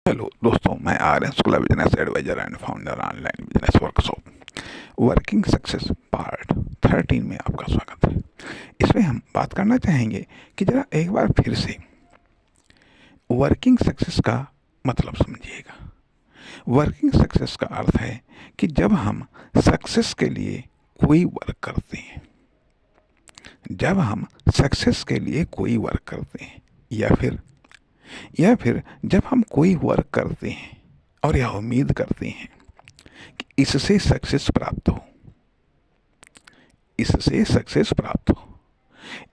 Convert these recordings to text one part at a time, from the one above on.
Hello दोस्तों, मैं Aryan Shukla, business advisor and founder online business workshop working success part 13 में आपका स्वागत है। इसमें हम बात करना चाहेंगे कि जरा एक बार फिर से वर्किंग सक्सेस का मतलब समझिएगा। वर्किंग सक्सेस का अर्थ है कि जब हम सक्सेस के लिए कोई वर्क करते हैं, जब हम सक्सेस के लिए कोई वर्क करते हैं या फिर जब हम कोई वर्क करते हैं और यह उम्मीद करते हैं कि इससे सक्सेस प्राप्त हो, इससे सक्सेस प्राप्त हो,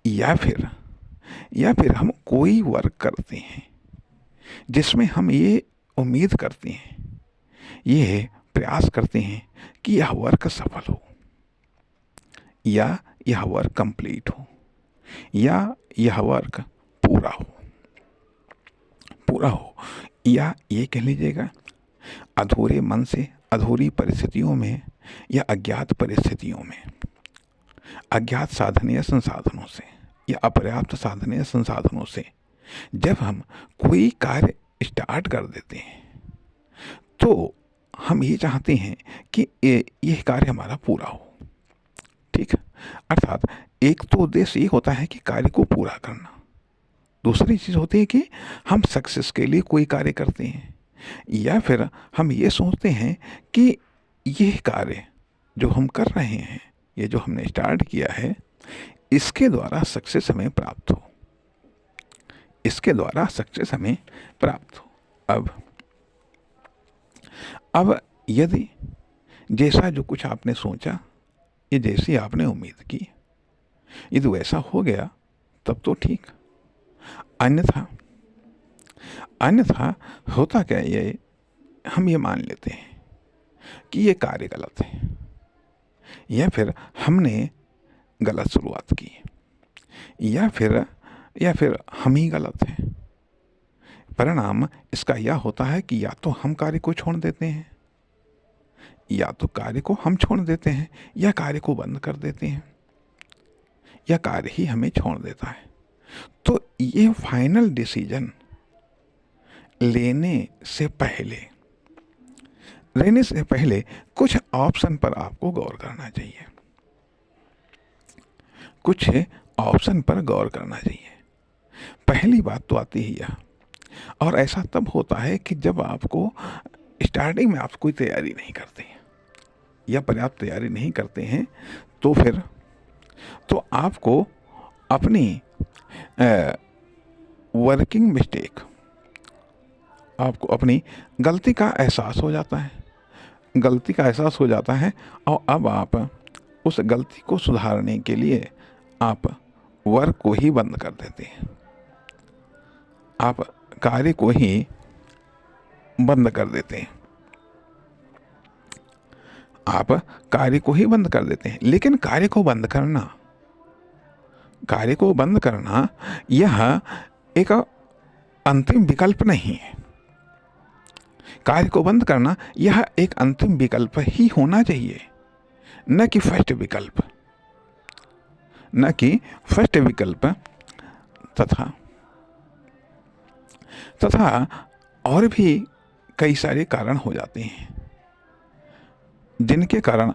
या फिर हम कोई वर्क करते हैं जिसमें हम ये उम्मीद करते हैं, ये प्रयास करते हैं कि यह वर्क सफल हो, या यह वर्क कंप्लीट हो, या यह वर्क पूरा हो या ये कह लीजिएगा अधूरे मन से, अधूरी परिस्थितियों में या अज्ञात परिस्थितियों में, अज्ञात साधनीय संसाधनों से या अपर्याप्त साधनीय संसाधनों से जब हम कोई कार्य स्टार्ट कर देते हैं तो हम ये चाहते हैं कि यह कार्य हमारा पूरा हो। ठीक, अर्थात एक तो उद्देश्य ये होता है कि कार्य को पूरा करना, दूसरी चीज़ होती है कि हम सक्सेस के लिए कोई कार्य करते हैं, या फिर हम ये सोचते हैं कि यह कार्य जो हम कर रहे हैं, ये जो हमने स्टार्ट किया है, इसके द्वारा सक्सेस हमें प्राप्त हो, इसके द्वारा सक्सेस हमें प्राप्त हो। अब यदि जैसा जो कुछ आपने सोचा, ये जैसी आपने उम्मीद की, यदि वैसा हो गया तब तो ठीक, अन्यथा होता क्या, ये हम ये मान लेते हैं कि ये कार्य गलत है, या फिर हमने गलत शुरुआत की, या फिर हम ही गलत हैं। परिणाम इसका यह होता है कि या तो हम कार्य को छोड़ देते हैं, या तो कार्य को हम छोड़ देते हैं, या कार्य को बंद कर देते हैं, या कार्य ही हमें छोड़ देता है। तो ये फाइनल डिसीजन लेने से पहले कुछ ऑप्शन पर आपको गौर करना चाहिए, कुछ ऑप्शन पर गौर करना चाहिए। पहली बात तो आती ही यह, और ऐसा तब होता है कि जब आपको स्टार्टिंग में आप कोई तैयारी नहीं करते हैं या पर्याप्त तैयारी नहीं करते हैं, तो आपको अपनी वर्किंग मिस्टेक, आपको अपनी गलती का एहसास हो जाता है, और अब आप उस गलती को सुधारने के लिए आप वर्क को ही बंद कर देते हैं, आप कार्य को ही बंद कर देते हैं, आप कार्य को ही बंद कर देते हैं। लेकिन कार्य को बंद करना यह एक अंतिम विकल्प नहीं है। कार्य को बंद करना यह एक अंतिम विकल्प ही होना चाहिए, न कि फर्स्ट विकल्प। तथा और भी कई सारे कारण हो जाते हैं जिनके कारण